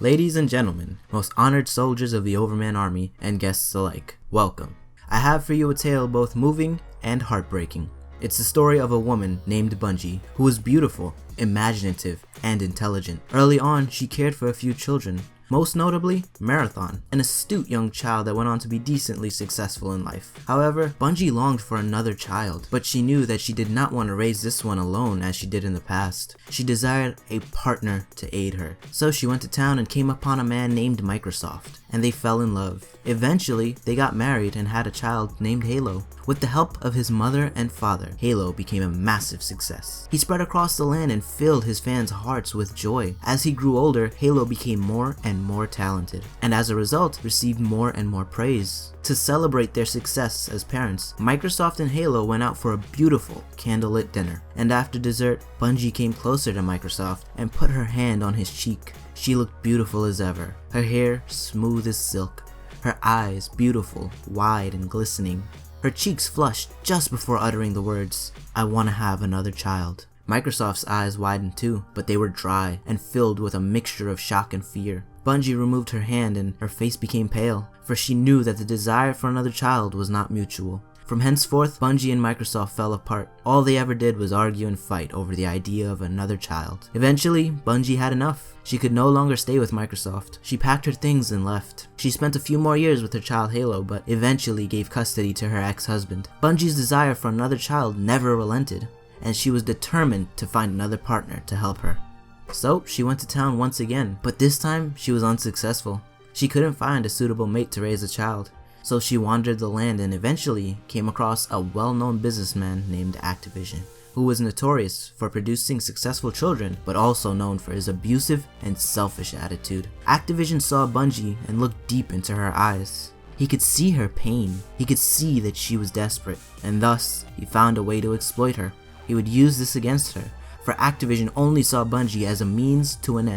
Ladies and gentlemen, most honored soldiers of the Overman Army and guests alike, welcome. I have for you a tale both moving and heartbreaking. It's the story of a woman named Bungie who was beautiful, imaginative, and intelligent. Early on, she cared for a few children, most notably Marathon, an astute young child that went on to be decently successful in life. However, Bungie longed for another child, but she knew that she did not want to raise this one alone as she did in the past. She desired a partner to aid her. So she went to town and came upon a man named Microsoft, and they fell in love. Eventually, they got married and had a child named Halo. With the help of his mother and father, Halo became a massive success. He spread across the land and filled his fans' hearts with joy. As he grew older, Halo became more and more talented, and as a result, received more and more praise. To celebrate their success as parents, Microsoft and Halo went out for a beautiful candlelit dinner, and after dessert, Bungie came closer to Microsoft and put her hand on his cheek. She looked beautiful as ever, her hair smooth as silk, her eyes beautiful, wide and glistening. Her cheeks flushed just before uttering the words, "I want to have another child." Microsoft's eyes widened too, but they were dry and filled with a mixture of shock and fear. Bungie removed her hand and her face became pale, for she knew that the desire for another child was not mutual. From henceforth, Bungie and Microsoft fell apart. All they ever did was argue and fight over the idea of another child. Eventually, Bungie had enough. She could no longer stay with Microsoft. She packed her things and left. She spent a few more years with her child Halo, but eventually gave custody to her ex-husband. Bungie's desire for another child never relented, and she was determined to find another partner to help her. So she went to town once again, but this time she was unsuccessful. She couldn't find a suitable mate to raise a child. So she wandered the land and eventually came across a well-known businessman named Activision, who was notorious for producing successful children, but also known for his abusive and selfish attitude. Activision saw Bungie and looked deep into her eyes. He could see her pain, he could see that she was desperate, and thus he found a way to exploit her. He would use this against her, for Activision only saw Bungie as a means to an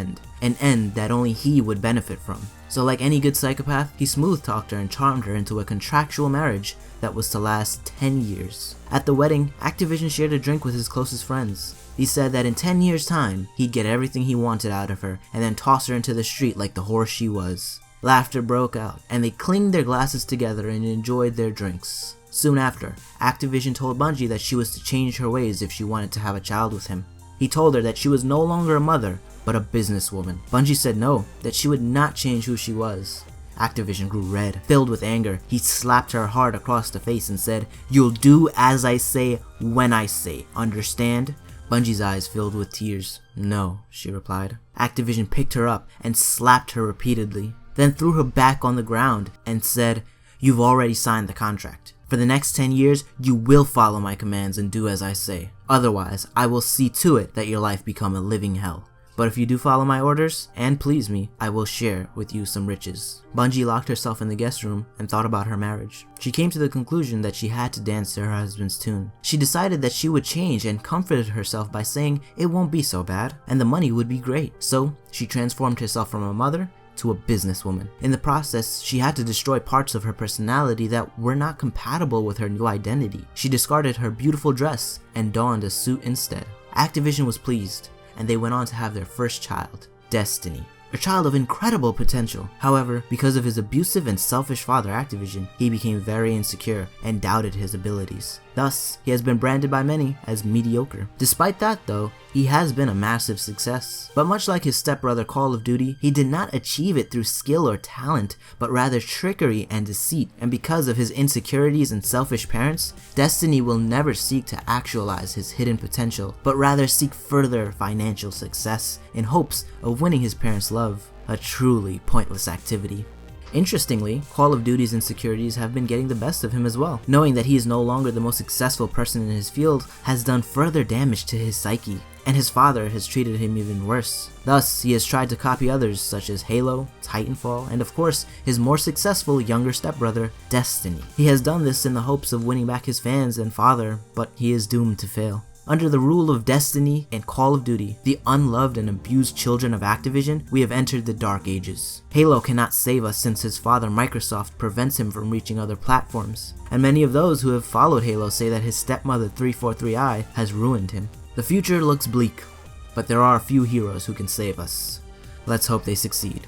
end that only he would benefit from. So like any good psychopath, he smooth-talked her and charmed her into a contractual marriage that was to last 10 years. At the wedding, Activision shared a drink with his closest friends. He said that in 10 years' time, he'd get everything he wanted out of her and then toss her into the street like the horse she was. Laughter broke out, and they clinged their glasses together and enjoyed their drinks. Soon after, Activision told Bungie that she was to change her ways if she wanted to have a child with him. He told her that she was no longer a mother, but a businesswoman. Bungie said no, that she would not change who she was. Activision grew red, filled with anger. He slapped her hard across the face and said, "You'll do as I say when I say, understand?" Bungie's eyes filled with tears. "No," she replied. Activision picked her up and slapped her repeatedly, then threw her back on the ground and said, "You've already signed the contract. For the next 10 years, you will follow my commands and do as I say. Otherwise, I will see to it that your life become a living hell. But if you do follow my orders and please me, I will share with you some riches." Bungie locked herself in the guest room and thought about her marriage. She came to the conclusion that she had to dance to her husband's tune. She decided that she would change and comforted herself by saying it won't be so bad and the money would be great. So she transformed herself from a mother to a businesswoman. In the process, she had to destroy parts of her personality that were not compatible with her new identity. She discarded her beautiful dress and donned a suit instead. Activision was pleased, and they went on to have their first child, Destiny. A child of incredible potential. However, because of his abusive and selfish father Activision, he became very insecure and doubted his abilities. Thus, he has been branded by many as mediocre. Despite that though, he has been a massive success. But much like his stepbrother Call of Duty, he did not achieve it through skill or talent, but rather trickery and deceit. And because of his insecurities and selfish parents, Destiny will never seek to actualize his hidden potential, but rather seek further financial success in hopes of winning his parents' love. A truly pointless activity. Interestingly, Call of Duty's insecurities have been getting the best of him as well. Knowing that he is no longer the most successful person in his field has done further damage to his psyche, and his father has treated him even worse. Thus, he has tried to copy others such as Halo, Titanfall, and of course, his more successful younger stepbrother, Destiny. He has done this in the hopes of winning back his fans and father, but he is doomed to fail. Under the rule of Destiny and Call of Duty, the unloved and abused children of Activision, we have entered the Dark Ages. Halo cannot save us since his father Microsoft prevents him from reaching other platforms, and many of those who have followed Halo say that his stepmother 343i has ruined him. The future looks bleak, but there are a few heroes who can save us. Let's hope they succeed.